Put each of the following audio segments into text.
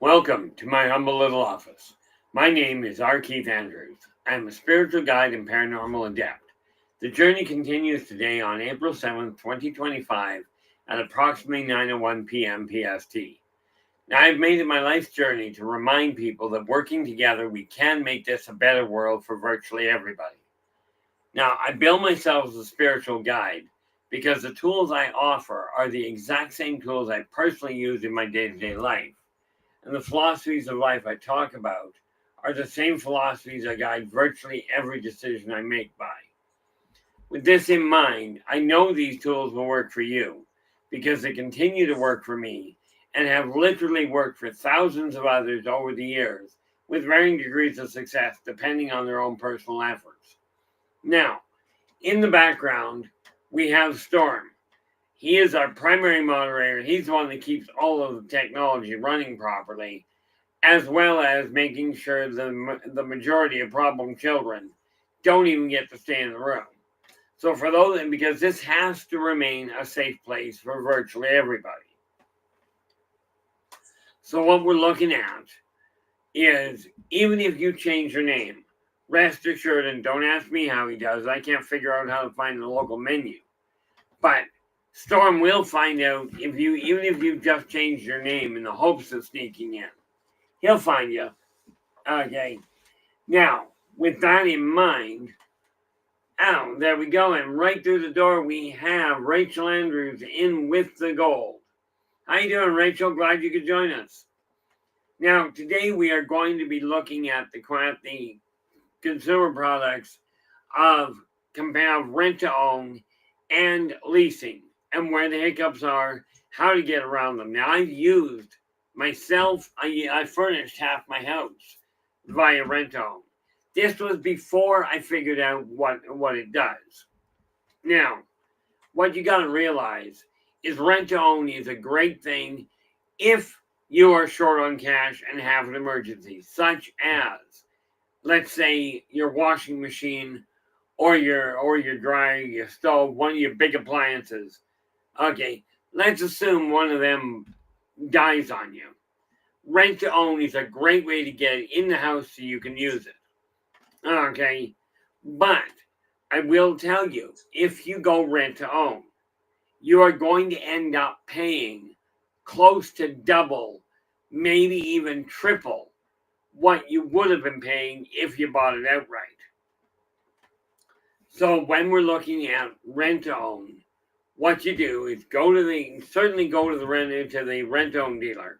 Welcome to my humble little office. My name is R. Keith Andrews. I am a spiritual guide and paranormal adept. The journey continues today on April 7th, 2025 at approximately 9:01 p.m. PST. Now, I've made it my life's journey to remind people that working together, we can make this a better world for virtually everybody. Now, I bill myself as a spiritual guide because the tools I offer are the exact same tools I personally use in my day-to-day life. And the philosophies of life I talk about are the same philosophies I guide virtually every decision I make by. With this in mind, I know these tools will work for you because they continue to work for me and have literally worked for thousands of others over the years with varying degrees of success depending on their own personal efforts. Now, in the background, we have Storm. He is our primary moderator. He's the one that keeps all of the technology running properly, as well as making sure the majority of problem children don't even get to stay in the room. So for those, because this has to remain a safe place for virtually everybody. So what we're looking at is, even if you change your name, rest assured, and don't ask me how he does, I can't figure out how to find the local menu. But Storm will find out even if you've just changed your name in the hopes of sneaking in. He'll find you. Okay. Now, with that in mind, there we go. And right through the door, we have Rachel Andrews in with the gold. How you doing, Rachel? Glad you could join us. Now, today we are going to be looking at the consumer products of rent-to-own and leasing, and where the hiccups are, how to get around them. Now, I've used myself, I furnished half my house via rent-to-own. This was before I figured out what it does. Now, what you got to realize is rent-to-own is a great thing if you are short on cash and have an emergency, such as, let's say, your washing machine or your dryer, your stove, one of your big appliances. Okay, let's assume one of them dies on you. Rent to own is a great way to get it in the house so you can use it. Okay, but I will tell you, if you go rent to own, you are going to end up paying close to double, maybe even triple what you would have been paying if you bought it outright. So when we're looking at rent to own, what you do is go to the rent-own dealer.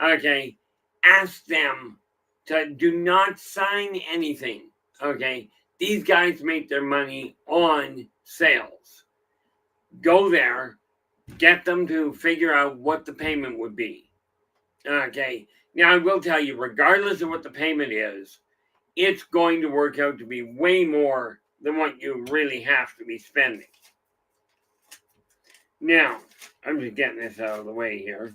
Okay, ask them to do not sign anything. Okay, these guys make their money on sales. Go there, get them to figure out what the payment would be. Okay, now I will tell you, regardless of what the payment is, it's going to work out to be way more than what you really have to be spending. Now, I'm just getting this out of the way here.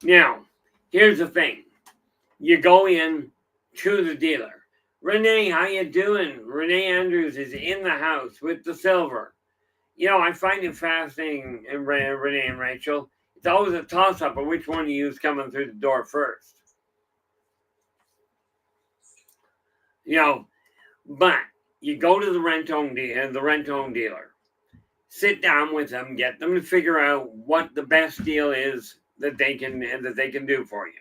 Now, here's the thing. You go in to the dealer. Renee, how you doing? Renee Andrews is in the house with the silver. You know, I find it fascinating, Renee and Rachel. It's always a toss-up of which one you use coming through the door first. You know, but you go to the rent-own dealer, sit down with them, get them to figure out what the best deal is that they can do for you.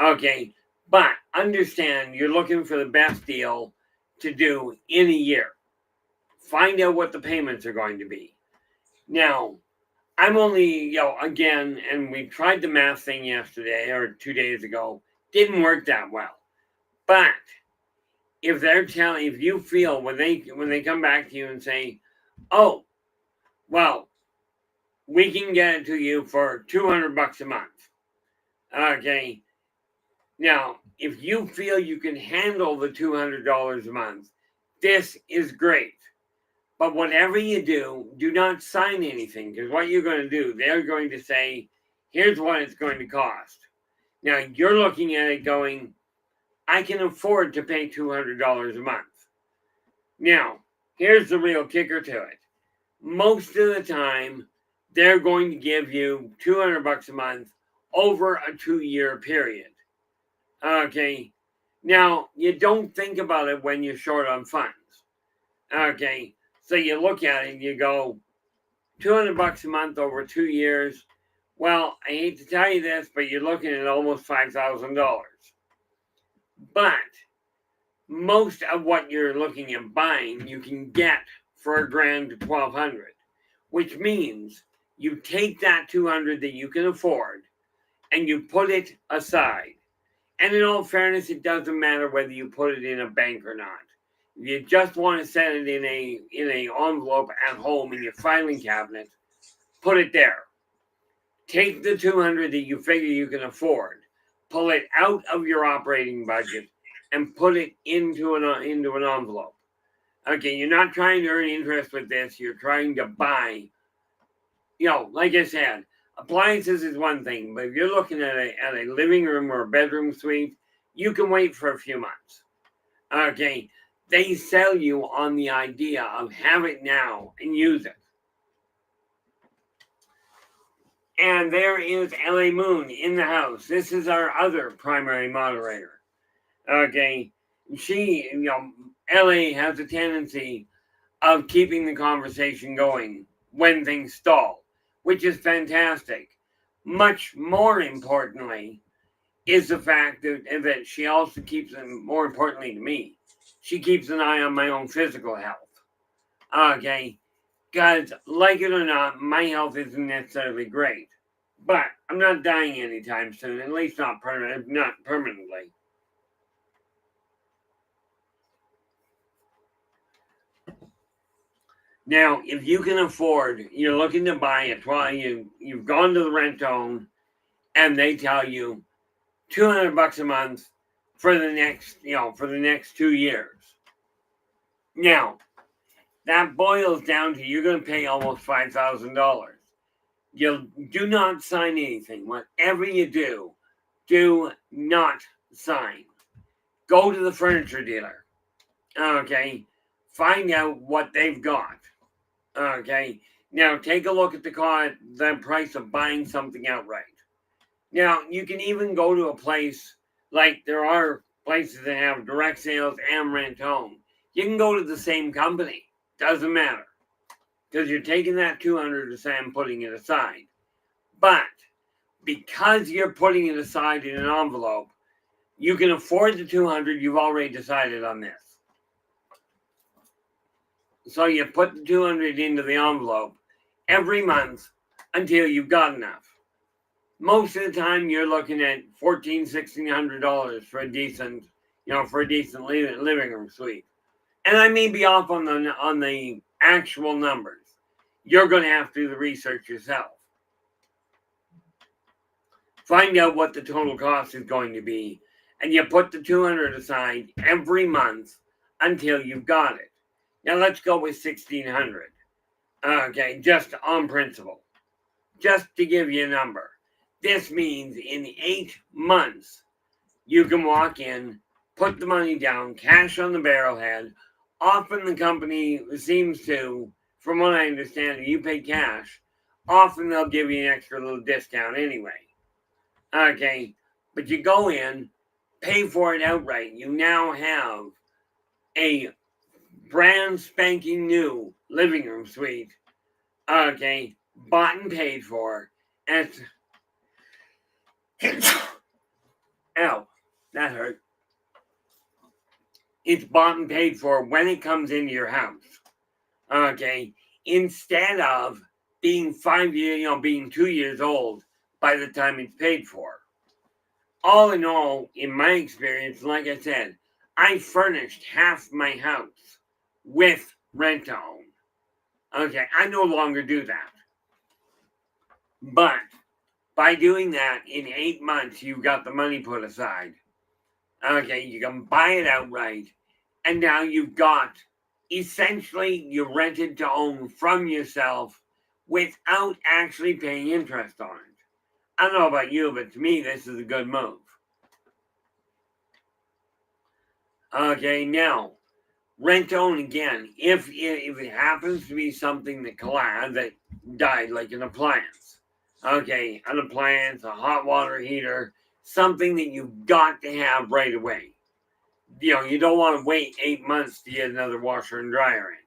Okay, but understand you're looking for the best deal to do in a year. Find out what the payments are going to be. Now, I'm only, again, and we tried the math thing yesterday or 2 days ago, didn't work that well. But if you feel when they come back to you and say, oh, well, we can get it to you for $200 a month. Okay. Now, if you feel you can handle the $200 a month, this is great. But whatever you do not sign anything, because what you're going to do, they're going to say, here's what it's going to cost. Now, you're looking at it going, I can afford to pay $200 a month. Now, here's the real kicker to it. Most of the time, they're going to give you $200 a month over a 2-year period. Okay. Now, you don't think about it when you're short on funds. Okay. So you look at it and you go, $200 a month over 2 years. Well, I hate to tell you this, but you're looking at almost $5,000. But most of what you're looking at buying, you can get for $1,000 to $1,200, which means you take that $200 that you can afford and you put it aside. And in all fairness, it doesn't matter whether you put it in a bank or not. If you just want to set it in a envelope at home in your filing cabinet, put it there. Take the $200 that you figure you can afford, pull it out of your operating budget, and put it into an envelope. Okay, you're not trying to earn interest with this. You're trying to buy. Like I said, appliances is one thing, but if you're looking at a living room or a bedroom suite, you can wait for a few months. Okay, they sell you on the idea of have it now and use it. And there is LA Moon in the house. This is our other primary moderator. Okay, she, LA has a tendency of keeping the conversation going when things stall, which is fantastic. Much more importantly is the fact that she also keeps, and more importantly to me, she keeps an eye on my own physical health. Okay, because like it or not, my health isn't necessarily great. But I'm not dying anytime soon, at least not permanently. Now, if you can afford, you're looking to buy it, you've gone to the rent home, and they tell you $200 a month for the next 2 years. Now, that boils down to you're going to pay almost $5,000. You do not sign anything. Whatever you do not sign. Go to the furniture dealer. Okay, find out what they've got. Okay, now take a look at the price of buying something outright. Now, you can even go to a place, like there are places that have direct sales and rent home. You can go to the same company. Doesn't matter. Because you're taking that $200 to say I'm putting it aside. But because you're putting it aside in an envelope, you can afford the $200. You've already decided on this. So you put the $200 into the envelope every month until you've got enough. Most of the time, you're looking at $1,400-$1,600 for a decent living room suite. And I may be off on the actual numbers. You're going to have to do the research yourself. Find out what the total cost is going to be, and you put the $200 aside every month until you've got it. Now let's go with $1,600. Okay, just on principle. Just to give you a number. This means in 8 months, you can walk in, put the money down, cash on the barrelhead. Often the company seems to, from what I understand, if you pay cash, often they'll give you an extra little discount anyway. Okay, but you go in, pay for it outright. You now have a brand spanking new living room suite. Okay, bought and paid for. And ow, that hurt. It's bought and paid for when it comes into your house. Okay, instead of being 2 years old by the time it's paid for. All in all, in my experience, like I said, I furnished half my house with rent to own. Okay, I no longer do that. But by doing that, in 8 months, you've got the money put aside. Okay, you can buy it outright. And now you've got, essentially, you rented to own from yourself without actually paying interest on it. I don't know about you, but to me, this is a good move. Okay, now, rent to own again. If it happens to be something that died, like an appliance. Okay, an appliance, a hot water heater, something that you've got to have right away. You don't want to wait 8 months to get another washer and dryer in.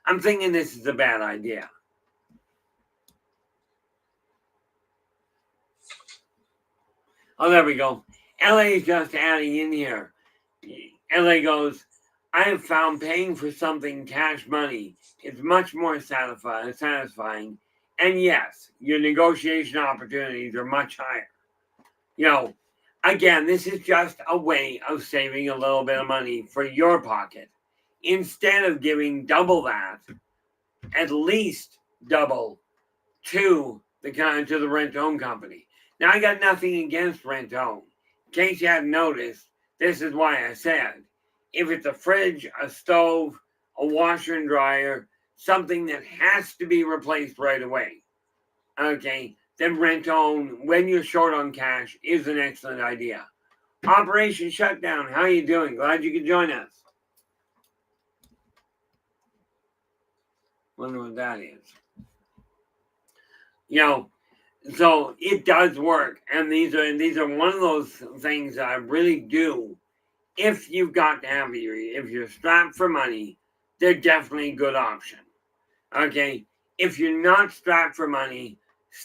I'm thinking this is a bad idea. Oh, there we go. LA is just adding in here. LA goes, I have found paying for something cash money is much more satisfying. And yes, your negotiation opportunities are much higher. Again, this is just a way of saving a little bit of money for your pocket. Instead of giving double that, at least double to the rent-own company. Now, I got nothing against rent-own. In case you hadn't noticed, this is why I said, if it's a fridge, a stove, a washer and dryer, something that has to be replaced right away, okay, then rent-own, when you're short on cash, is an excellent idea. Operation Shutdown, how are you doing? Glad you could join us. Wonder what that is. So it does work, and these are one of those things that I really do. If you've got to have if you're strapped for money, they're definitely a good option. Okay, if you're not strapped for money,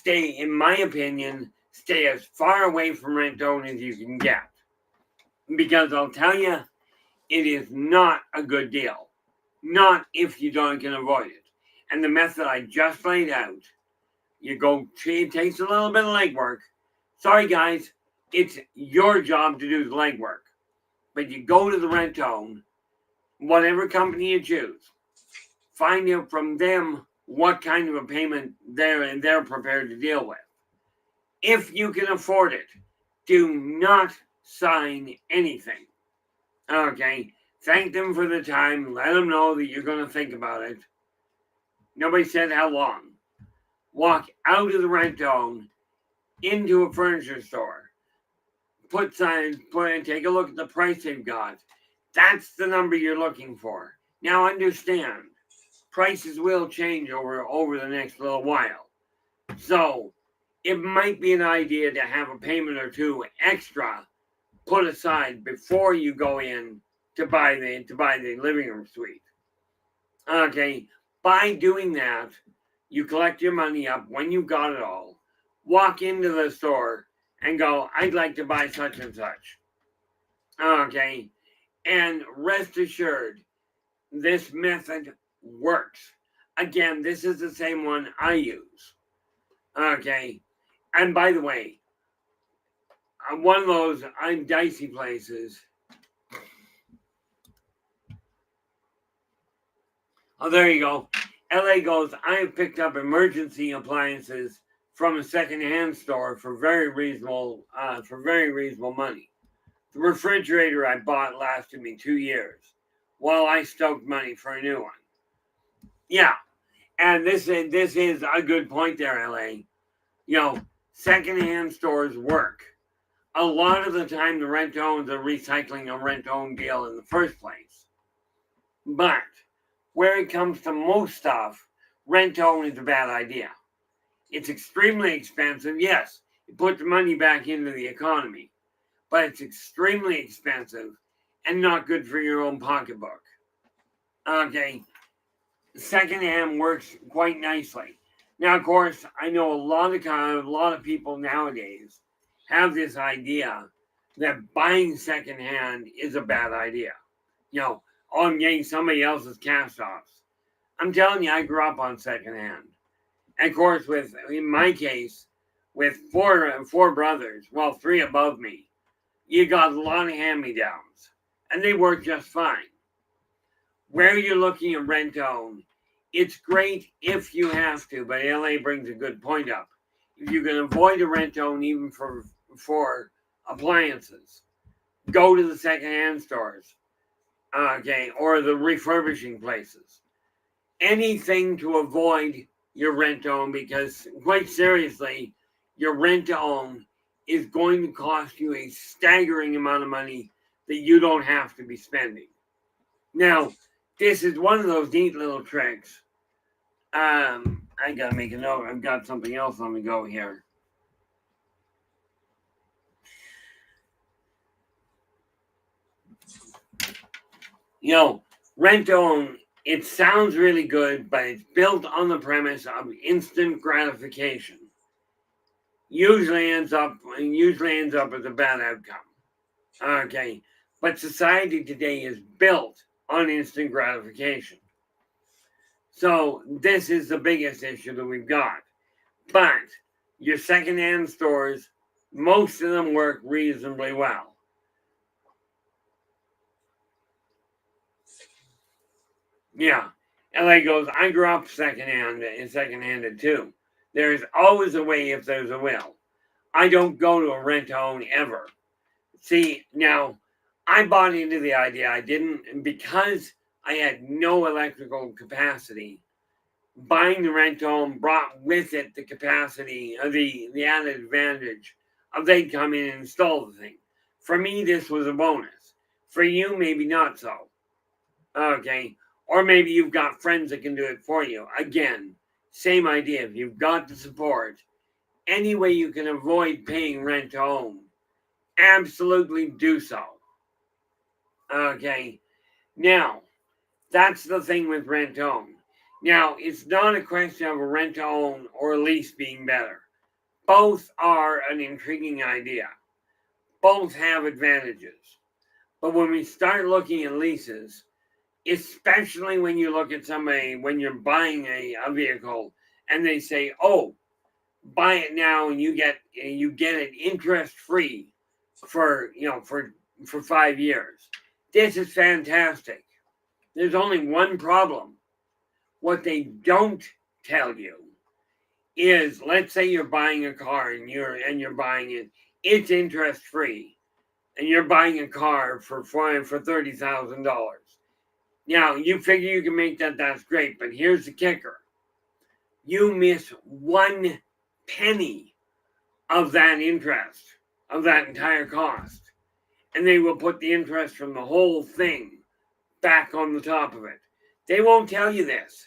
in my opinion, stay as far away from rent-own as you can get, because I'll tell you, it is not a good deal. Not if you can avoid it. And the method I just laid out. It takes a little bit of legwork. Sorry, guys, it's your job to do the legwork. But you go to the rent-own, whatever company you choose, find out from them what kind of a payment they're prepared to deal with. If you can afford it, do not sign anything. Okay, thank them for the time. Let them know that you're going to think about it. Nobody said how long. Walk out of the rent-own into a furniture store. Put signs, take a look at the price they've got. That's the number you're looking for. Now understand, prices will change over the next little while. So it might be an idea to have a payment or two extra put aside before you go in to buy the living room suite. Okay, by doing that, you collect your money up when you've got it all, walk into the store and go, I'd like to buy such and such. Okay, and rest assured, this method works. Again, this is the same one I use. Okay, and by the way, one of those dicey places. Oh, there you go. LA goes, I have picked up emergency appliances from a secondhand store for very reasonable money. The refrigerator I bought lasted me 2 years while I stoked money for a new one. Yeah, and this is a good point there, LA. Secondhand stores work. A lot of the time, the rent-owns are recycling a rent-own deal in the first place. But where it comes to most stuff, rent-own is a bad idea. It's extremely expensive. Yes, it puts money back into the economy, but it's extremely expensive and not good for your own pocketbook. Okay, secondhand works quite nicely. Now, of course, I know a lot of people nowadays have this idea that buying secondhand is a bad idea. I'm getting somebody else's cast-offs. I'm telling you, I grew up on secondhand. And of course, in my case, with four brothers, well, 3 above me, you got a lot of hand-me-downs, and they work just fine. Where you're looking at rent-own, it's great if you have to, but LA brings a good point up. If you can avoid a rent-own even for appliances, go to the secondhand stores, okay, or the refurbishing places. Anything to avoid your rent-own, because quite seriously, your rent-own is going to cost you a staggering amount of money that you don't have to be spending. Now, this is one of those neat little tricks. I gotta make a note. I've got something else on the go here. You know, rent to own, it sounds really good, but it's built on the premise of instant gratification. Usually ends up with a bad outcome. Okay. But society today is built on instant gratification. So this is the biggest issue that we've got. But your secondhand stores, most of them work reasonably well. Yeah. LA goes, I grew up secondhanded too. There's always a way if there's a will. I don't go to a rent to own ever. See, now, I bought into the idea. I didn't, because I had no electrical capacity. Buying the rent to own brought with it the capacity, the added advantage of they'd come in and install the thing. For me, this was a bonus. For you, maybe not so. Okay. Or maybe you've got friends that can do it for you. Again, same idea. If you've got the support, any way you can avoid paying rent to own, absolutely do so. Okay. Now, that's the thing with rent to own. Now, it's not a question of a rent to own or a lease being better. Both are an intriguing idea. Both have advantages. But when we start looking at leases, especially when you look at somebody, when you're buying a vehicle and they say, oh, buy it now and you get it interest free for 5 years. This is fantastic. There's only one problem. What they don't tell you is, let's say you're buying a car and you're buying it, it's interest free, and you're buying a car for $30,000. Now you figure you can make that. That's great, but here's the kicker: you miss 1 penny of that interest, of that entire cost, and they will put the interest from the whole thing back on the top of it. They won't tell you this.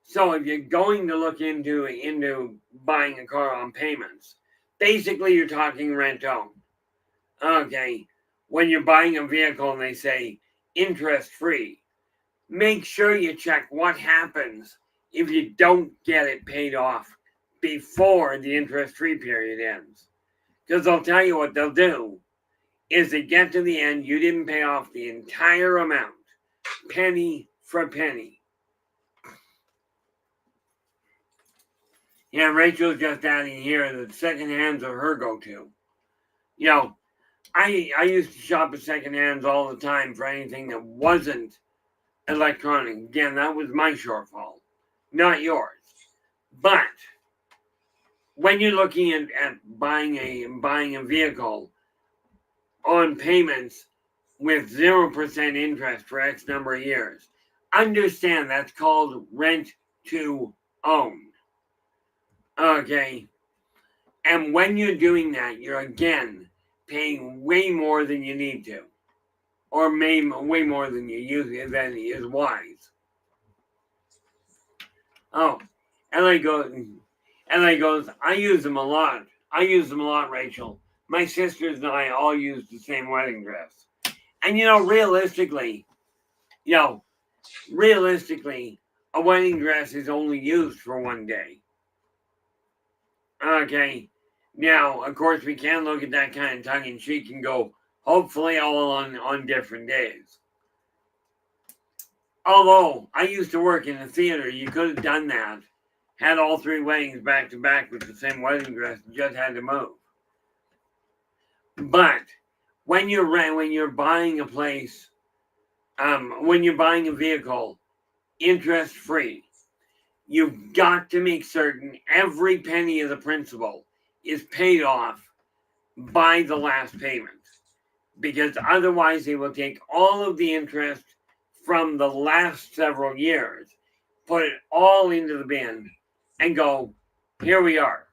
So if you're going to look into buying a car on payments, basically you're talking rent own. Okay. When you're buying a vehicle and they say interest free, make sure you check what happens if you don't get it paid off before the interest free period ends. Because I'll tell you what they'll do is they get to the end, you didn't pay off the entire amount, penny for penny. Yeah, Rachel's just adding here that secondhands are her go-to. You know, I used to shop at secondhands all the time for anything that wasn't electronic. Again, that was my shortfall, not yours. But when you're looking at buying a vehicle on payments with 0% interest for X number of years, understand that's called rent to own. Okay. And when you're doing that, you're again paying way more than you need to, or way more than than is wise. Oh, LA goes, I use them a lot. Rachel. My sisters and I all use the same wedding dress. And realistically, a wedding dress is only used for one day. Okay. Now, of course, we can look at that kind of tongue-in-cheek and go, hopefully all on different days. Although, I used to work in a theater, you could have done that. Had all 3 weddings back-to-back with the same wedding dress, just had to move. But, when you're buying a place, when you're buying a vehicle, interest-free, you've got to make certain every penny of the principal is paid off by the last payment, because otherwise they will take all of the interest from the last several years, put it all into the bin, and go, here we are.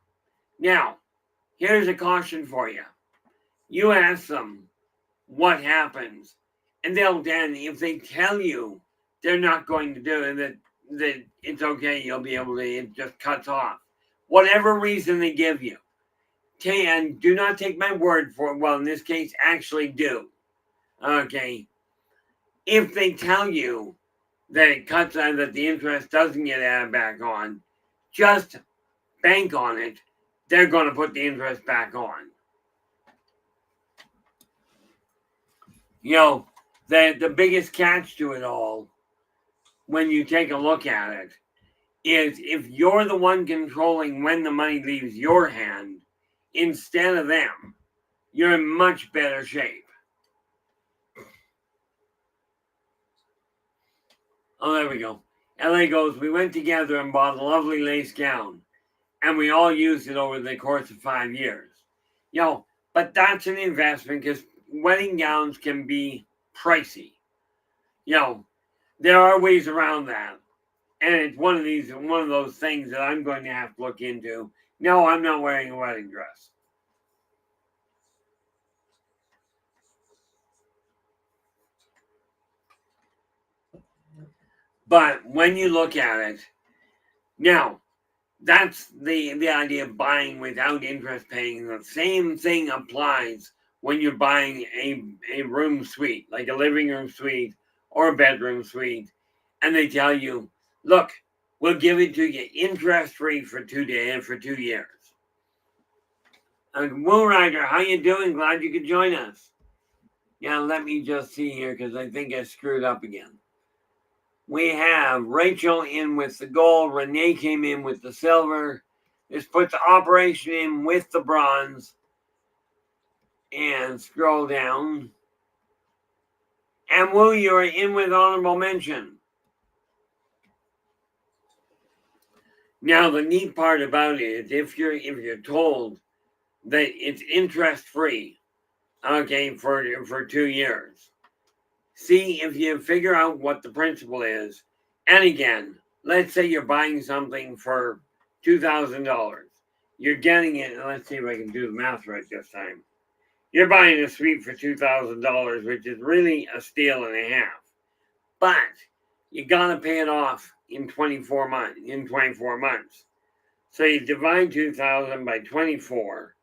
Now, here's a caution for you. You ask them what happens, and if they tell you they're not going to do it, that it's okay, you'll be able to, it just cuts off. Whatever reason they give you. And do not take my word for it. Well, in this case, actually do. Okay. If they tell you that it cuts out, that the interest doesn't get added back on, just bank on it. They're going to put the interest back on. The biggest catch to it all, when you take a look at it, is if you're the one controlling when the money leaves your hand instead of them, you're in much better shape. Oh, there we go. LA goes, we went together and bought a lovely lace gown, and we all used it over the course of 5 years. But that's an investment because wedding gowns can be pricey. There are ways around that. And it's one of those things that I'm going to have to look into. No, I'm not wearing a wedding dress. But when you look at it, now, that's the idea of buying without interest paying. The same thing applies when you're buying a room suite, like a living room suite or a bedroom suite, and they tell you, look, we'll give it to you interest-free for 2 years. Moonrider, how you doing? Glad you could join us. Yeah, let me just see here because I think I screwed up again. We have Rachel in with the gold. Renee came in with the silver. This puts Operation in with the bronze. And scroll down. And Woo, you're in with honorable mention. Now, the neat part about it is if you're told that it's interest-free, okay, for 2 years, see if you figure out what the principle is. And again, let's say you're buying something for $2,000. You're getting it, and let's see if I can do the math right this time. You're buying a suite for $2,000, which is really a steal and a half. But you gotta pay it off in 24 months. So you divide 2,000 by 24.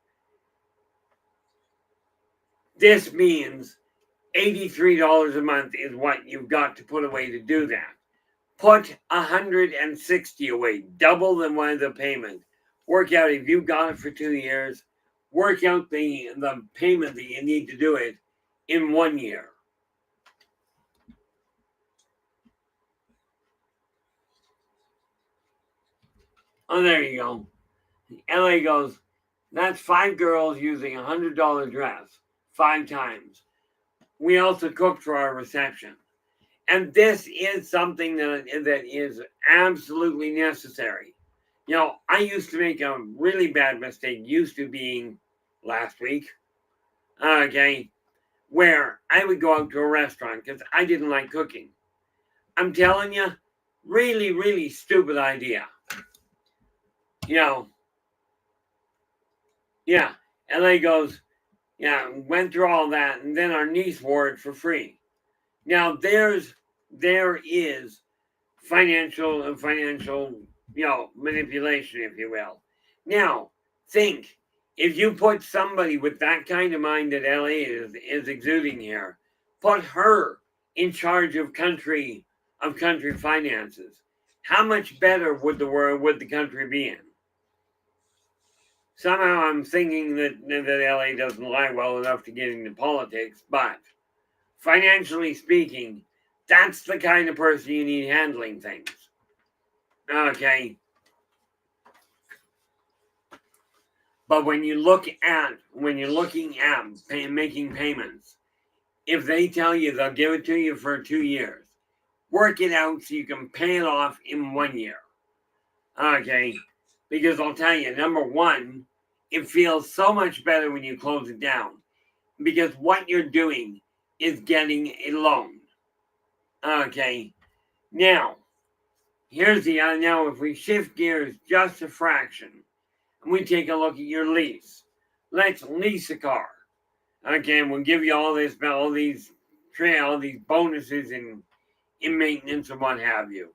This means $83 a month is what you've got to put away to do that. Put $160 away, double the payment. Work out if you've got it for 2 years. Work out the payment that you need to do it in 1 year. Oh, there you go. LA goes, that's 5 girls using a $100 dress 5 times. We also cooked for our reception. And this is something that is absolutely necessary. I used to make a really bad mistake, used to being last week, okay, where I would go out to a restaurant because I didn't like cooking. I'm telling you, really, really stupid idea. Yeah, LA goes, went through all that, and then our niece wore it for free. Now there is financial manipulation, if you will. Now think, if you put somebody with that kind of mind that LA is exuding here, put her in charge of country finances, how much better would the country be in? Somehow I'm thinking that LA doesn't lie well enough to get into politics, but financially speaking, that's the kind of person you need handling things. Okay. But when you're looking at making payments, if they tell you they'll give it to you for 2 years, work it out so you can pay it off in 1 year. Okay. Because I'll tell you, number one, it feels so much better when you close it down. Because what you're doing is getting a loan. Okay. Now, here's now if we shift gears just a fraction, and we take a look at your lease. Let's lease a car. Okay, we'll give you all these bonuses in maintenance and what have you.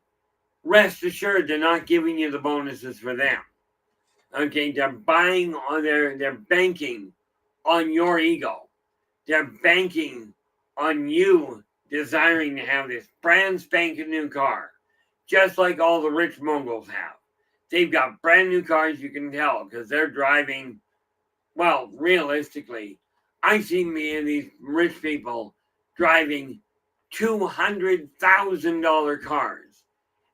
Rest assured, they're not giving you the bonuses for them. Okay, they're banking on your ego. They're banking on you desiring to have this brand spanking new car, just like all the rich moguls have. They've got brand new cars, you can tell, because they're driving, well, realistically, I see me and these rich people driving $200,000 cars.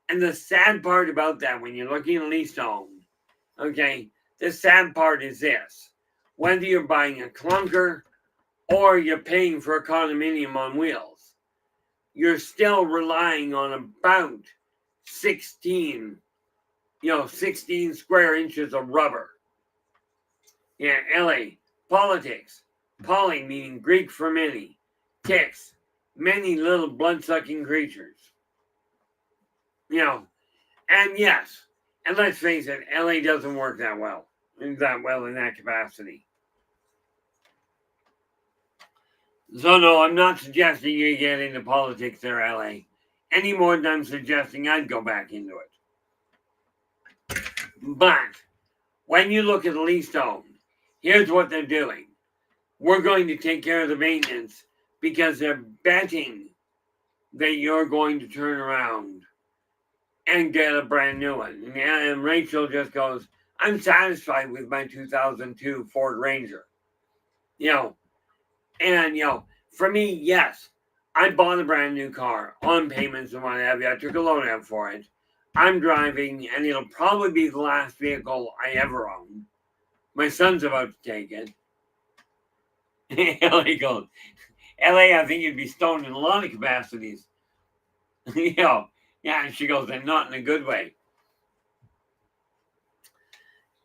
And the sad part about that, when you're looking at lease owned, okay, the sad part is this. Whether you're buying a clunker or you're paying for a condominium on wheels, you're still relying on about 16 square inches of rubber. Yeah, LA, politics. Poly meaning Greek for many. Ticks, many little blood-sucking creatures. And yes, and let's face it, LA doesn't work that well in that capacity. So no, I'm not suggesting you get into politics there, LA, any more than I'm suggesting I'd go back into it. But when you look at lease owned, here's what they're doing. We're going to take care of the maintenance because they're betting that you're going to turn around and get a brand new one. And Rachel just goes, I'm satisfied with my 2002 Ford Ranger. For me, yes, I bought a brand new car on payments and what have you. I took a loan out for it. I'm driving, and it'll probably be the last vehicle I ever own. My son's about to take it. LA goes, LA, I think you'd be stoned in a lot of capacities. Yeah, she goes, and not in a good way.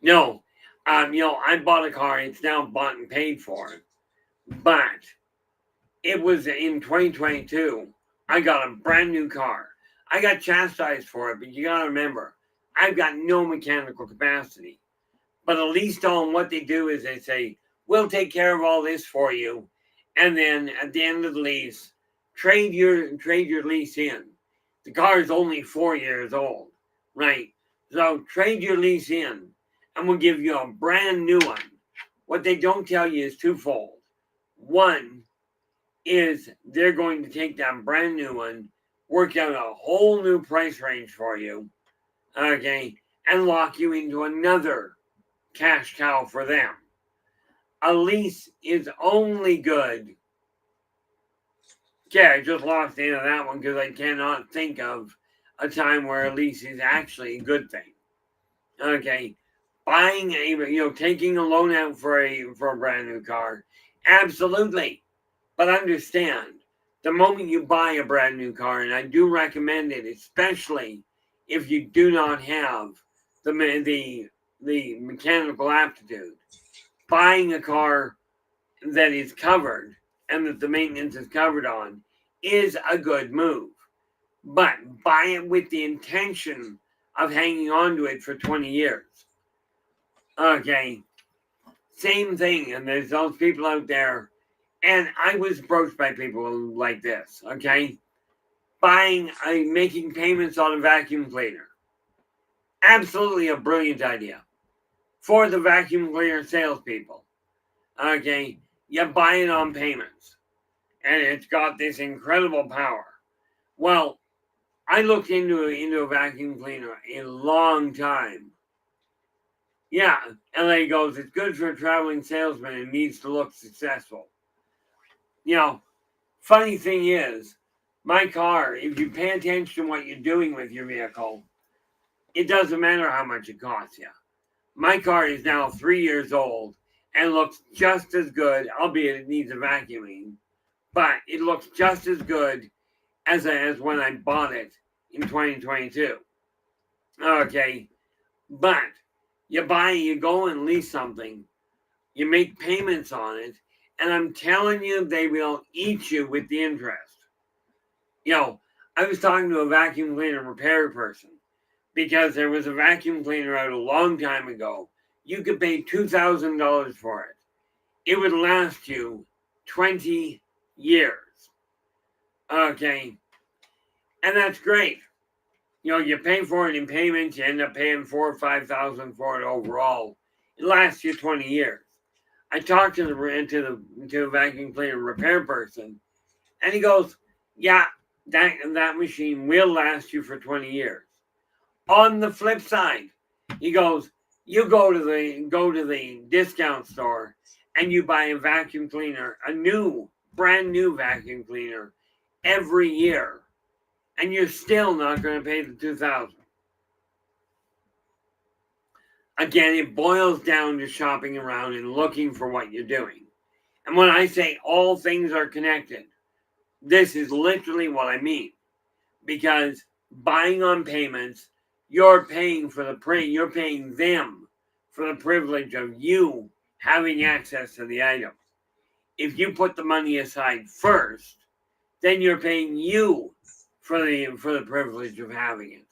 No, I bought a car. It's now bought and paid for. But it was in 2022. I got a brand new car. I got chastised for it, but you got to remember, I've got no mechanical capacity. But at least on what they do is they say, we'll take care of all this for you. And then at the end of the lease, trade your lease in. The car is only 4 years old, right? So trade your lease in, and we'll give you a brand new one. What they don't tell you is twofold. One is they're going to take that brand new one, work out a whole new price range for you, okay, and lock you into another cash cow for them. A lease is only good. Yeah, I just lost the end of that one because I cannot think of a time where a lease is actually a good thing. Okay, taking a loan out for a brand new car, absolutely. But understand, the moment you buy a brand new car, and I do recommend it, especially if you do not have the mechanical aptitude, buying a car that is covered and that the maintenance is covered on is a good move. But buy it with the intention of hanging on to it for 20 years. Okay, same thing. And there's those people out there, and I was approached by people like this, okay? Making payments on a vacuum cleaner. Absolutely a brilliant idea for the vacuum cleaner salespeople. Okay, you buy it on payments, and it's got this incredible power. Well, I looked into a vacuum cleaner a long time. Yeah, LA goes, it's good for a traveling salesman and needs to look successful. Funny thing is, my car, if you pay attention to what you're doing with your vehicle, it doesn't matter how much it costs you. My car is now 3 years old and looks just as good, albeit it needs a vacuuming, but it looks just as good as when I bought it in 2022. Okay, but you go and lease something, you make payments on it, and I'm telling you, they will eat you with the interest. I was talking to a vacuum cleaner repair person because there was a vacuum cleaner out a long time ago. You could pay $2,000 for it. It would last you 20 years. Okay. And that's great. You pay for it in payments, you end up paying $4,000 or $5,000 for it overall. It lasts you 20 years. I talked to the vacuum cleaner repair person, and he goes, Yeah, that machine will last you for 20 years. On the flip side, he goes, you go to the discount store and you buy a vacuum cleaner, brand new vacuum cleaner every year, and you're still not going to pay the $2,000. Again, it boils down to shopping around and looking for what you're doing. And when I say all things are connected, this is literally what I mean. Because buying on payments, you're paying them for the privilege of you having access to the item. If you put the money aside first, then you're paying you for the privilege of having it.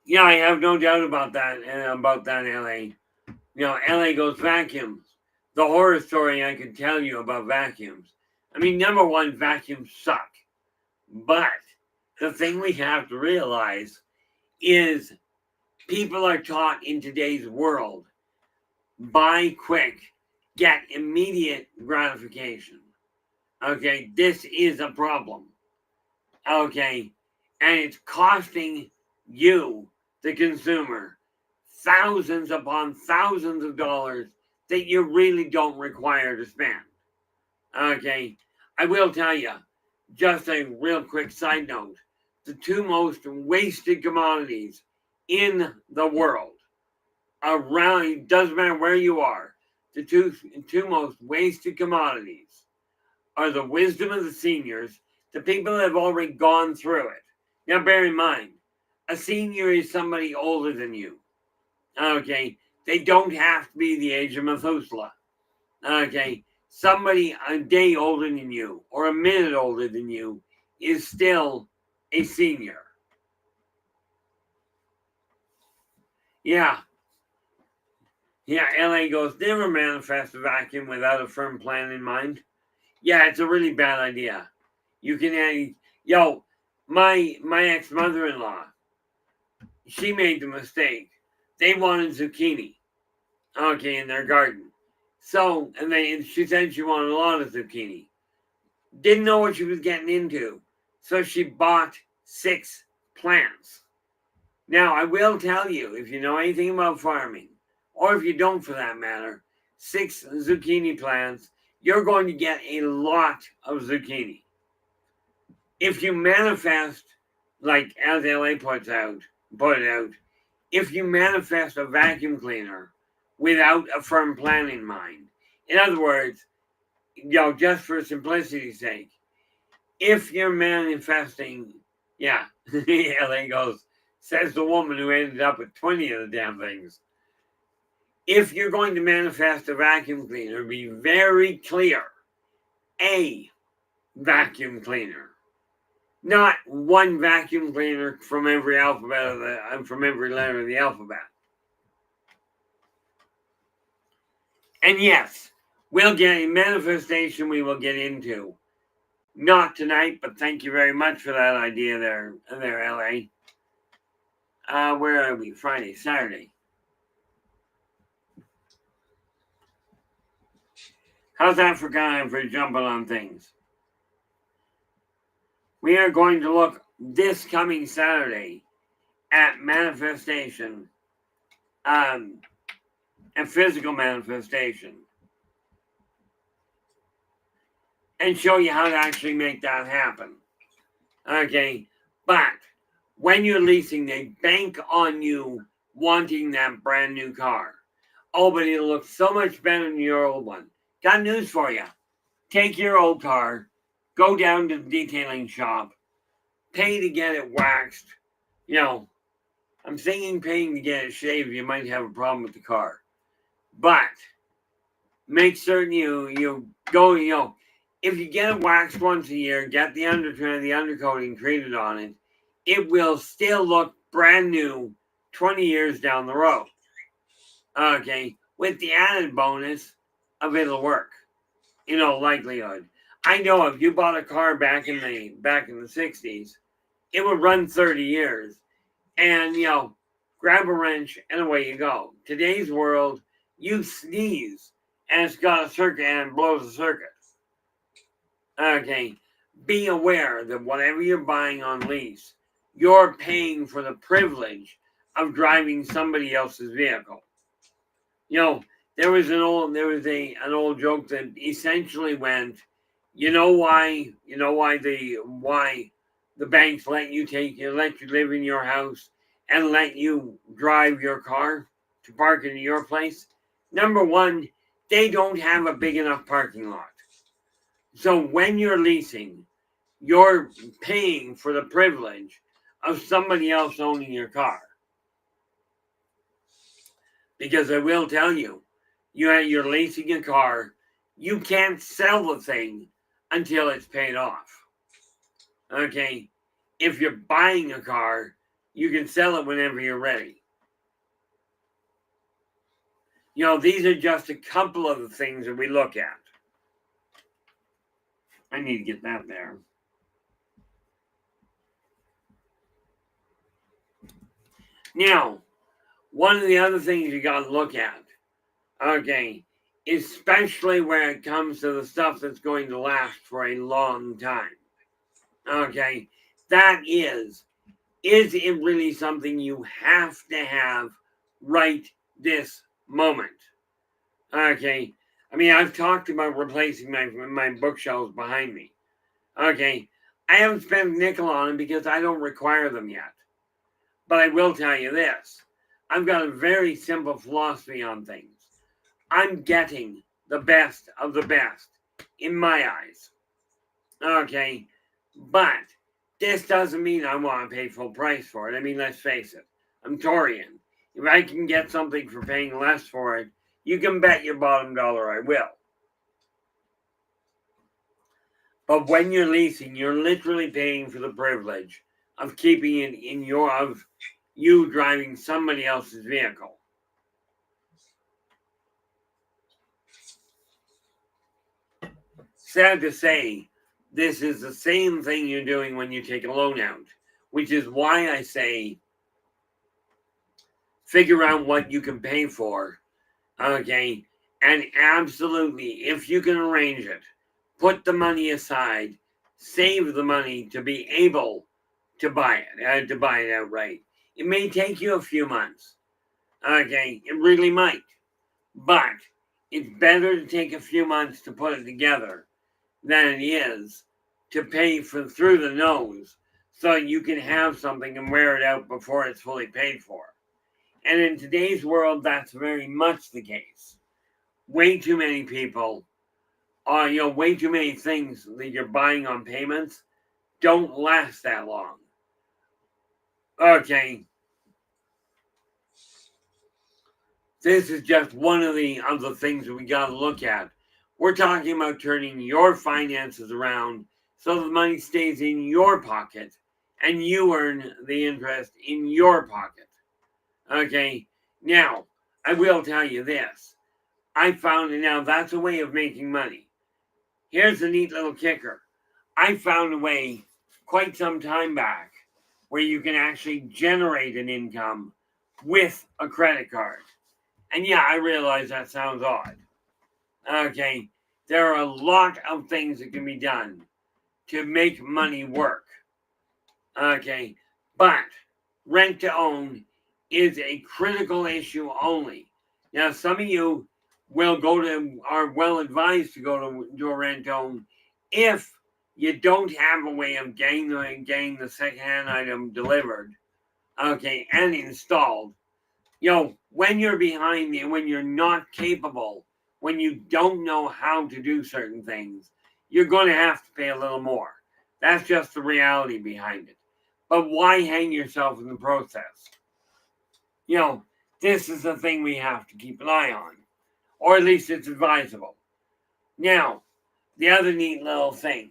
Yeah, I have no doubt about that, LA. LA goes vacuums. The horror story I could tell you about vacuums. I mean, number one, vacuums suck. But the thing we have to realize is people are taught in today's world, buy quick, get immediate gratification. Okay, this is a problem. Okay, and it's costing you, the consumer, thousands upon thousands of dollars that you really don't require to spend. Okay, I will tell you, just a real quick side note, the two most wasted commodities in the world, around, it doesn't matter where you are, the two most wasted commodities are the wisdom of the seniors, the people that have already gone through it. Now, bear in mind, a senior is somebody older than you. Okay, they don't have to be the age of Methuselah. Okay, somebody a day older than you or a minute older than you is still a senior. Yeah. Yeah, LA goes, never manifest a vacuum without a firm plan in mind. Yeah, it's a really bad idea. You can, my ex-mother-in-law, she made the mistake. They wanted zucchini, okay, in their garden. So, and she said she wanted a lot of zucchini. Didn't know what she was getting into. So she bought 6 plants. Now, I will tell you, if you know anything about farming, or if you don't for that matter, 6 zucchini plants, you're going to get a lot of zucchini. If you manifest, like as LA put it out, if you manifest a vacuum cleaner without a firm plan in mind, in other words, just for simplicity's sake, if you're manifesting, yeah, LA goes, says the woman who ended up with 20 of the damn things. If you're going to manifest a vacuum cleaner, be very clear. A vacuum cleaner. Not one vacuum cleaner from every from every letter of the alphabet. And yes, we'll get a manifestation we will get into. Not tonight, but thank you very much for that idea there, LA. Where are we? Friday, Saturday. How's that for jumping on things? We are going to look this coming Saturday at manifestation and physical manifestation and show you how to actually make that happen. Okay, but when you're leasing, they bank on you wanting that brand new car. Oh, but it'll look so much better than your old one. Got news for you. Take your old car, go down to the detailing shop, pay to get it waxed. I'm thinking paying to get it shaved, you might have a problem with the car. But make certain you go, if you get it waxed once a year, get the undercoating treated on it, it will still look brand new 20 years down the road. Okay, with the added bonus of it'll work. Likelihood. I know if you bought a car back in the 60s, it would run 30 years. And grab a wrench and away you go. Today's world, you sneeze and it's got a circuit and it blows a circuit. Okay, be aware that whatever you're buying on lease, you're paying for the privilege of driving somebody else's vehicle. You know, there was an old joke that essentially went, why the banks let you live in your house and let you drive your car to park in your place. Number one, they don't have a big enough parking lot. So when you're leasing, you're paying for the privilege of somebody else owning your car. Because I will tell you, you're leasing a car, you can't sell the thing until it's paid off. Okay? If you're buying a car, you can sell it whenever you're ready. These are just a couple of the things that we look at. I need to get that there. Now, one of the other things you got to look at, okay, especially when it comes to the stuff that's going to last for a long time, okay, that is it really something you have to have right this moment? Okay, I mean, I've talked about replacing my bookshelves behind me. Okay, I haven't spent a nickel on them because I don't require them yet. But I will tell you this. I've got a very simple philosophy on things. I'm getting the best of the best in my eyes. Okay, but this doesn't mean I want to pay full price for it. I mean, let's face it. I'm Torian. If I can get something for paying less for it, you can bet your bottom dollar I will. But when you're leasing, you're literally paying for the privilege of keeping it of you driving somebody else's vehicle. Sad to say, this is the same thing you're doing when you take a loan out, which is why I say figure out what you can pay for, okay? And absolutely, if you can arrange it, put the money aside, save the money to be able to buy it outright. It may take you a few months, okay? It really might, but it's better to take a few months to put it together than it is to pay for through the nose so you can have something and wear it out before it's fully paid for. And in today's world, that's very much the case. Way too many people way too many things that you're buying on payments don't last that long. Okay. This is just one of the other things that we got to look at. We're talking about turning your finances around so the money stays in your pocket and you earn the interest in your pocket. Okay. Now, I will tell you this. I found it now that's a way of making money. Here's a neat little kicker. I found a way quite some time back where you can actually generate an income with a credit card. And yeah, I realize that sounds odd. Okay, there are a lot of things that can be done to make money work. Okay, but rent to own is a critical issue only. Now, some of you are well advised to go to do a rent to own if you don't have a way of getting the secondhand item delivered, okay, and installed. When you're behind when you're not capable, when you don't know how to do certain things, you're going to have to pay a little more. That's just the reality behind it. But why hang yourself in the process? This is the thing we have to keep an eye on, or at least it's advisable. Now, the other neat little thing,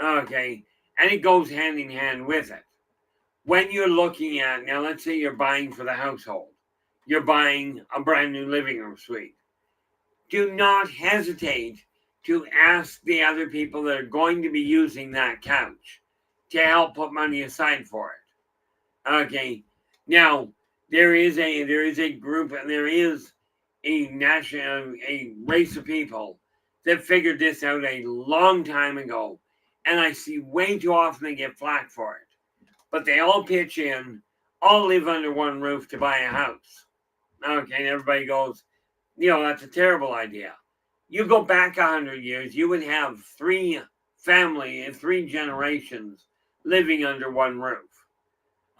okay, and it goes hand in hand with it. When you're looking at, now let's say you're buying for the household, you're buying a brand new living room suite. Do not hesitate to ask the other people that are going to be using that couch to help put money aside for it. Okay. Now, there is a group and there is a race of people that figured this out a long time ago, and I see way too often they get flack for it. But they all pitch in, all live under one roof to buy a house. Okay, and everybody goes, that's a terrible idea. You go back 100 years, you would have three generations living under one roof.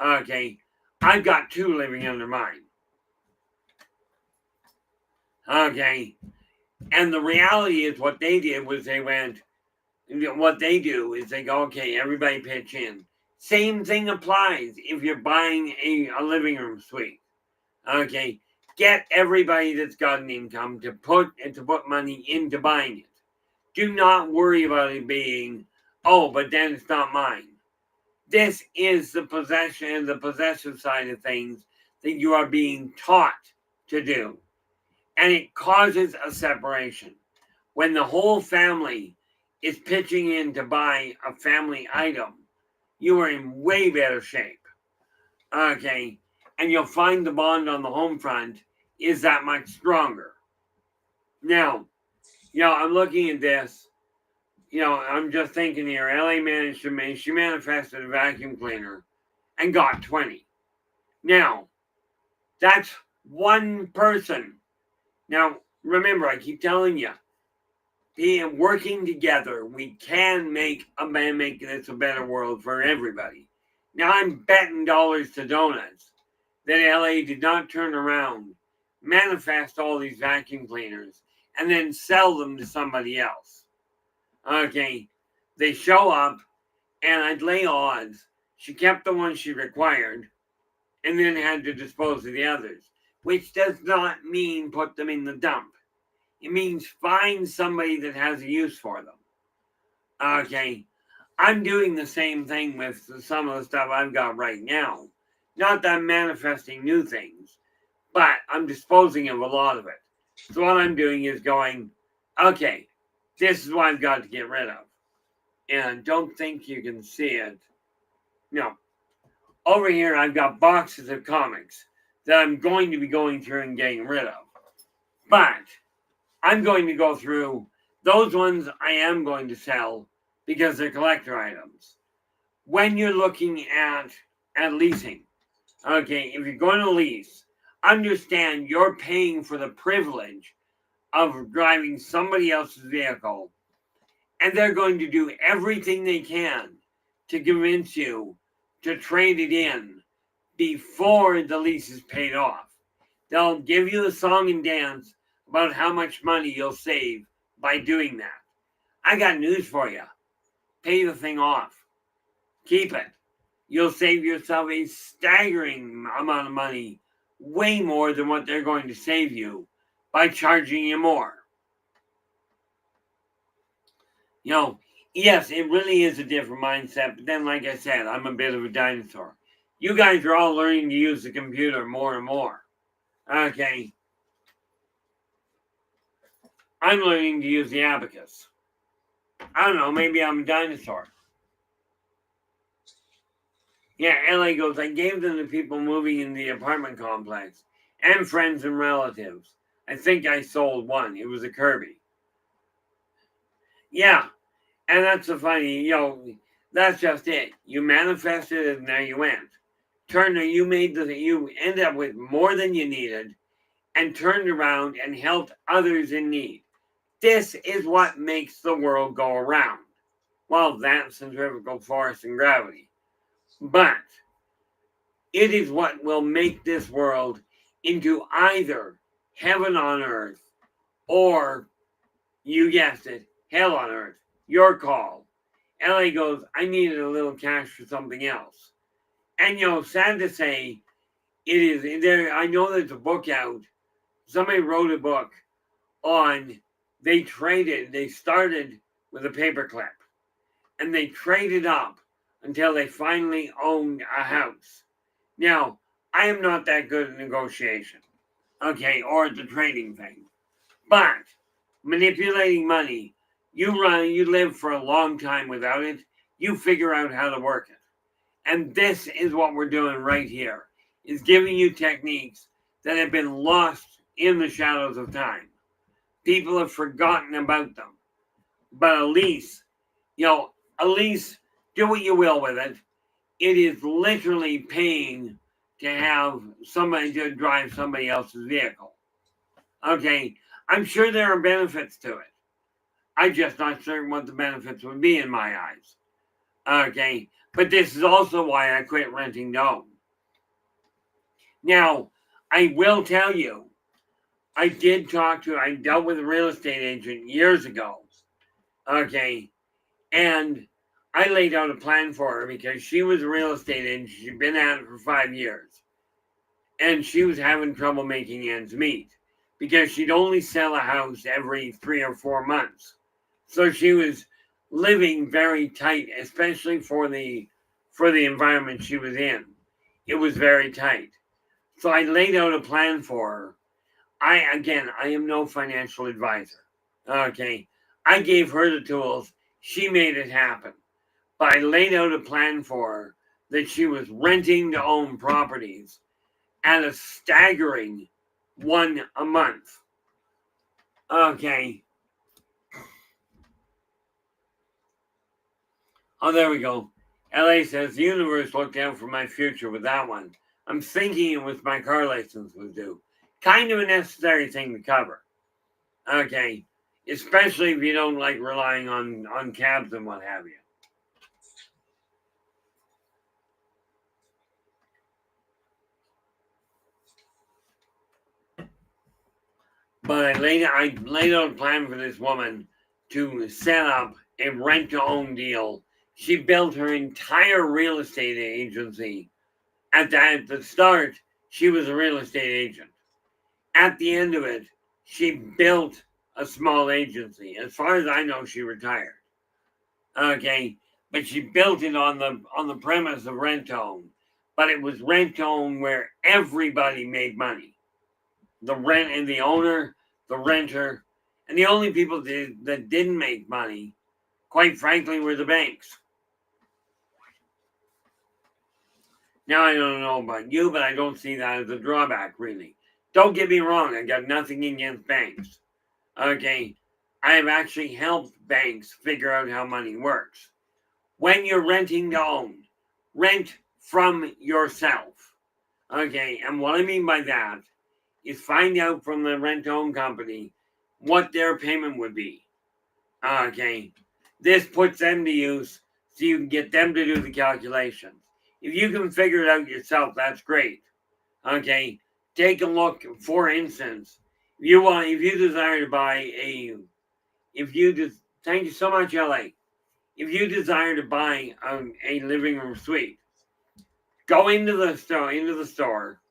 Okay, I've got two living under mine. Okay, and the reality is what they did was what they do is they go, okay, everybody pitch in. Same thing applies if you're buying a living room suite. Okay, get everybody that's got an income to put money into buying it. Do not worry about it being, but then it's not mine. This is the possessive side of things that you are being taught to do. And it causes a separation. When the whole family is pitching in to buy a family item, you are in way better shape. Okay, and you'll find the bond on the home front is that much stronger. Now, I'm looking at this. I'm just thinking here, LA she manifested a vacuum cleaner and got 20. Now, that's one person. Now, remember, I keep telling you, working together, we can make this a better world for everybody. Now, I'm betting dollars to donuts that LA did not turn around, manifest all these vacuum cleaners, and then sell them to somebody else. Okay, they show up, and I'd lay odds she kept the ones she required, and then had to dispose of the others, which does not mean put them in the dump. It means find somebody that has a use for them. Okay, I'm doing the same thing with some of the stuff I've got right now. Not that I'm manifesting new things, but I'm disposing of a lot of it. So what I'm doing is going, okay, this is what I've got to get rid of. And don't think you can see it. No. Over here, I've got boxes of comics that I'm going to be going through and getting rid of. But I'm going to go through those ones I am going to sell because they're collector items. When you're looking at leasing, okay, if you're going to lease, understand you're paying for the privilege of driving somebody else's vehicle, and they're going to do everything they can to convince you to trade it in before the lease is paid off. They'll give you a song and dance about how much money you'll save by doing that. I got news for you. Pay the thing off. Keep it. You'll save yourself a staggering amount of money, way more than what they're going to save you by charging you more. Yes, it really is a different mindset, but then, like I said, I'm a bit of a dinosaur. You guys are all learning to use the computer more and more. Okay. I'm learning to use the abacus. I don't know, maybe I'm a dinosaur. Yeah, LA goes, I gave them to people moving in the apartment complex and friends and relatives. I think I sold one. It was a Kirby. Yeah, and that's the funny, that's just it. You manifested it and there you went. You end up with more than you needed and turned around and helped others in need. This is what makes the world go around. Well, that's centrifugal force and gravity. But it is what will make this world into either heaven on earth or, you guessed it, hell on earth. Your call. LA goes, I needed a little cash for something else. And, sad to say, it is there. I know there's a book out. Somebody wrote a book on, they started with a paperclip and they traded up until they finally owned a house. Now, I am not that good at negotiation, okay, or at the trading thing. But manipulating money, you live for a long time without it, you figure out how to work it. And this is what we're doing right here, is giving you techniques that have been lost in the shadows of time. People have forgotten about them. But a lease, a lease, do what you will with it. It is literally paying to have somebody to drive somebody else's vehicle. Okay, I'm sure there are benefits to it. I'm just not certain what the benefits would be in my eyes. Okay, but this is also why I quit renting to own. Now, I will tell you, I dealt with a real estate agent years ago. Okay, and I laid out a plan for her because she was a real estate agent. She'd been at it for 5 years. And she was having trouble making ends meet because she'd only sell a house every 3 or 4 months. So she was living very tight, especially for the environment she was in. It was very tight. So I laid out a plan for her. I am no financial advisor. Okay. I gave her the tools. She made it happen. But I laid out a plan for her that she was renting to own properties at a staggering one a month. Okay. Oh, there we go. LA says the universe looked out for my future with that one. I'm thinking it was my car license was due. Kind of a necessary thing to cover. Okay. Especially if you don't like relying on cabs and what have you. But I laid out a plan for this woman to set up a rent-to-own deal. She built her entire real estate agency. At the start, she was a real estate agent. At the end of it, she built a small agency. As far as I know, she retired. Okay, but she built it on the premise of rent-to-own. But it was rent-to-own where everybody made money. The rent and the owner, the renter, and the only people that didn't make money, quite frankly, were the banks. Now, I don't know about you, but I don't see that as a drawback, really. Don't get me wrong, I got nothing against banks. Okay, I have actually helped banks figure out how money works. When you're renting to own, rent from yourself. Okay, and what I mean by that is find out from the rent-to-own company what their payment would be. Okay, this puts them to use so you can get them to do the calculations. If you can figure it out yourself, that's great. Okay, take a look. For instance, if you desire to buy thank you so much, LA. If you desire to buy a living room suite, go into the store,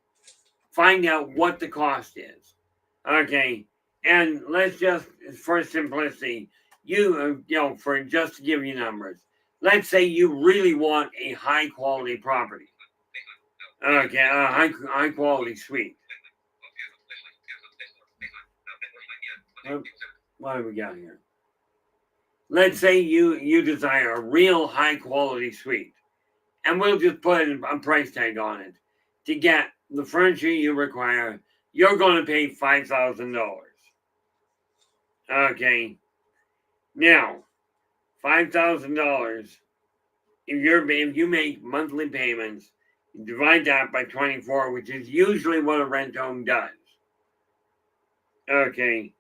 find out what the cost is. Okay, and let's just, for simplicity, for just to give you numbers, let's say you really want a high quality property. Okay, a high quality suite. What have we got here? Let's say you desire a real high quality suite, and we'll just put a price tag on it. To get the furniture you require, you're going to pay $5,000. Okay, now $5,000. If you make monthly payments, you divide that by 24, which is usually what a rent-own does. Okay,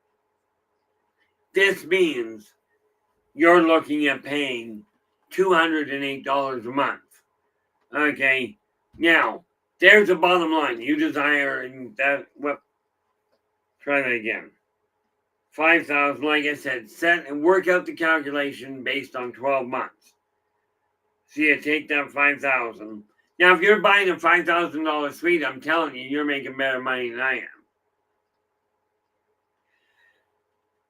this means you're looking at paying $208 a month. Okay, now there's the bottom line. You desire, and that, well, try that again. 5,000, like I said, set and work out the calculation based on 12 months. So you take that 5,000. Now, if you're buying a $5,000 suite, I'm telling you, you're making better money than I am.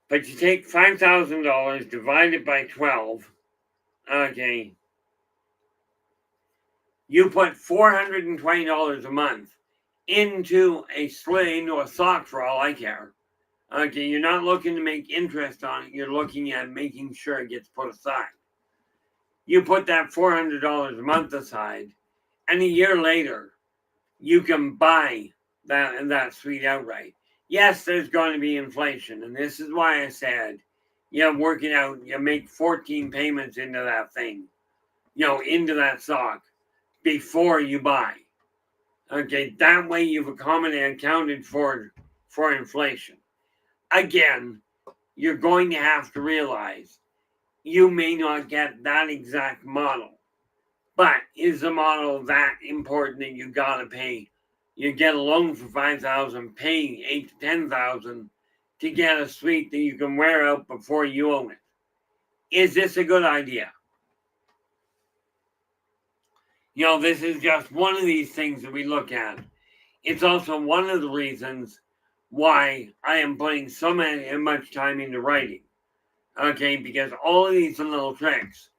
But you take $5,000, divide it by 12. Okay. You put $420 a month into a sock for all I care. Okay, you're not looking to make interest on it. You're looking at making sure it gets put aside. You put that $400 a month aside, and a year later, you can buy that suite outright. Yes, there's going to be inflation, and this is why I said you work it out, you make 14 payments into that thing, into that stock before you buy. Okay, that way you've accounted for inflation. Again, you're going to have to realize you may not get that exact model, but is the model that important that you gotta pay? You get a loan for $5,000, pay $8,000 to $10,000 to get a suite that you can wear out before you own it. Is this a good idea? This is just one of these things that we look at. It's also one of the reasons why I am putting so much time into writing. Okay, because all of these little tricks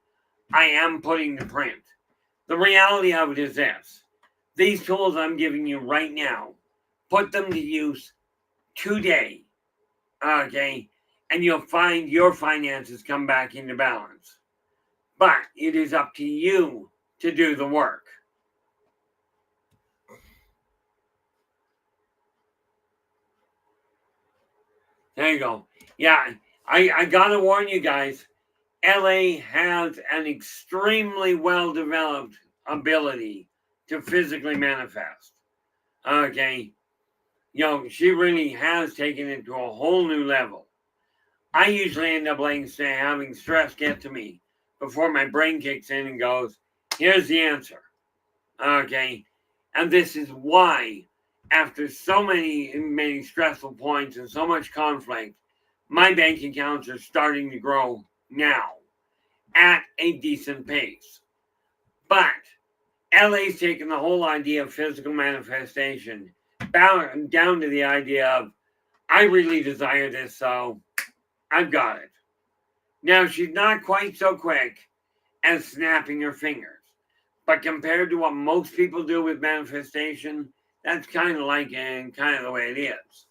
I am putting to print. The reality of it is this. These tools I'm giving you right now, put them to use today. Okay, and you'll find your finances come back into balance. But it is up to you to do the work. There you go. Yeah, I gotta warn you guys, LA has an extremely well-developed ability to physically manifest. Okay, she really has taken it to a whole new level. I usually end up having stress get to me before my brain kicks in and goes, here's the answer. Okay, and this is why, after so many stressful points and so much conflict, my bank accounts are starting to grow now at a decent pace. But LA's taken the whole idea of physical manifestation down to the idea of, I really desire this, so I've got it. Now, she's not quite so quick as snapping her fingers. But compared to what most people do with manifestation, that's kind of the way it is.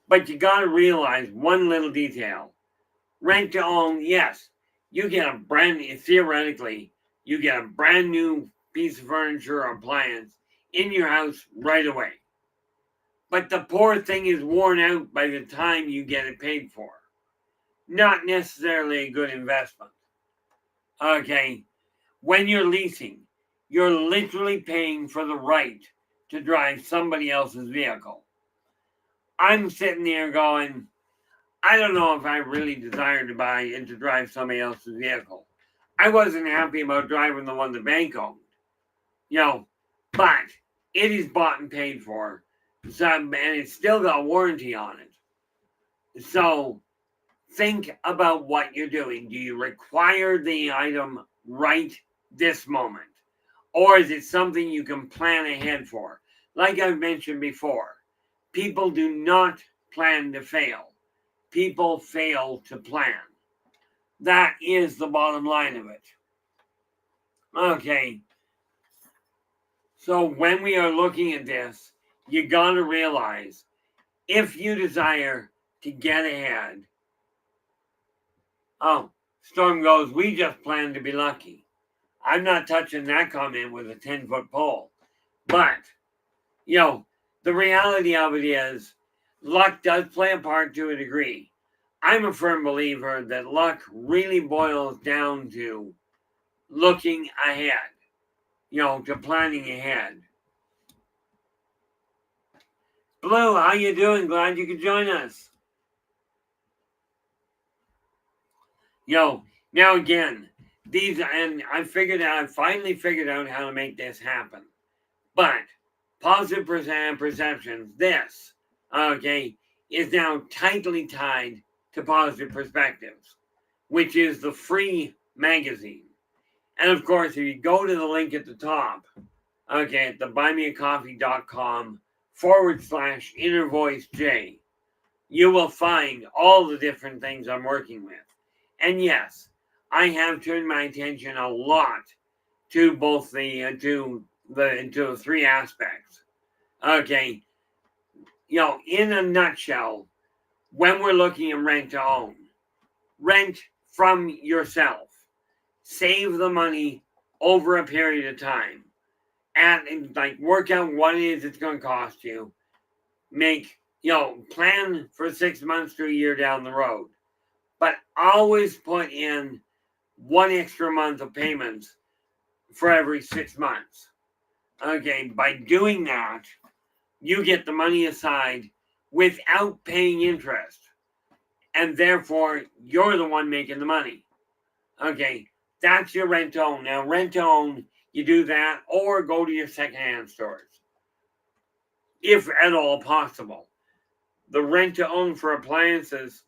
But you got to realize one little detail. Rent to own, yes, you get theoretically, you get a brand new piece of furniture or appliance in your house right away. But the poor thing is worn out by the time you get it paid for. Not necessarily a good investment. Okay, when you're leasing, you're literally paying for the right to drive somebody else's vehicle. I'm sitting there going, I don't know if I really desire to buy and to drive somebody else's vehicle. I wasn't happy about driving the one the bank owned. But it is bought and paid for. And it's still got a warranty on it. So think about what you're doing. Do you require the item right this moment? Or is it something you can plan ahead for? Like I've mentioned before, people do not plan to fail. People fail to plan. That is the bottom line of it. Okay. So when we are looking at this, you got to realize, if you desire to get ahead, Storm goes, we just plan to be lucky. I'm not touching that comment with a 10-foot pole. But, the reality of it is, luck does play a part to a degree. I'm a firm believer that luck really boils down to looking ahead, to planning ahead. Blue, how you doing? Glad you could join us. Now again, I finally figured out how to make this happen. But positive perceptions, this, is now tightly tied to Positive Perspectives, which is the free magazine. And of course, if you go to the link at the top, at the buymeacoffee.com/innervoicej, you will find all the different things I'm working with. And yes, I have turned my attention a lot to both into the three aspects. In a nutshell, when we're looking at rent to own, rent from yourself, save the money over a period of time, and work out what it is it's going to cost you, make plan for 6 months to a year down the road, but always put in 1 extra month of payments for every 6 months. Okay, by doing that, you get the money aside without paying interest, and therefore you're the one making the money. Okay, that's your rent to own. Now, rent to own, you do that or go to your secondhand stores, if at all possible. The rent to own for appliances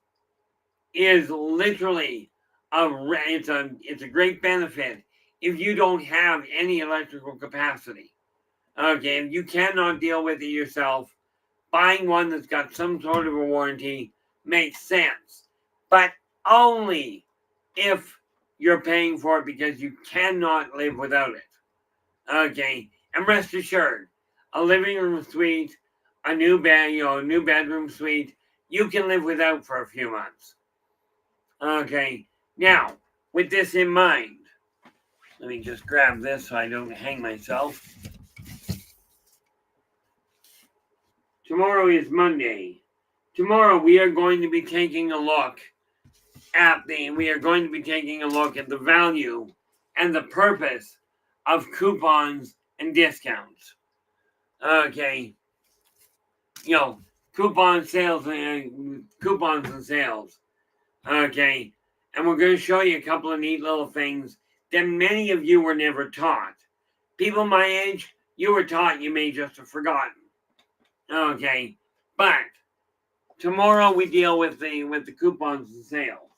is literally it's a great benefit if you don't have any electrical capacity. Okay, if you cannot deal with it yourself, buying one that's got some sort of a warranty makes sense, but only if you're paying for it because you cannot live without it. Okay, and rest assured, a living room suite, a new bed, a new bedroom suite, you can live without for a few months. Okay, now with this in mind, let me just grab this so I don't hang myself. Tomorrow is Monday. Tomorrow we are going to be taking a look at the value and the purpose of coupons and discounts. Okay, coupons and sales. Okay, and we're going to show you a couple of neat little things that many of you were never taught. People my age, you were taught, you may just have forgotten. Okay, but tomorrow we deal with the coupons and sales.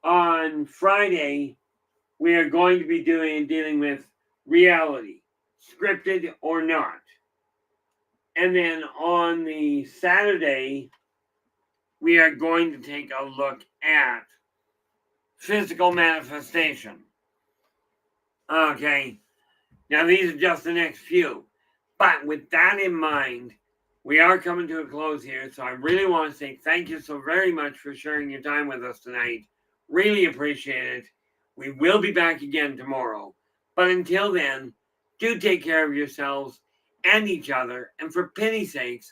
On Friday, we are going to be dealing with reality, scripted or not. And then on the Saturday, we are going to take a look at physical manifestation. Okay, now these are just the next few. But with that in mind, we are coming to a close here. So I really want to say thank you so very much for sharing your time with us tonight. Really appreciate it. We will be back again tomorrow. But until then, do take care of yourselves and each other. And for pity's sakes,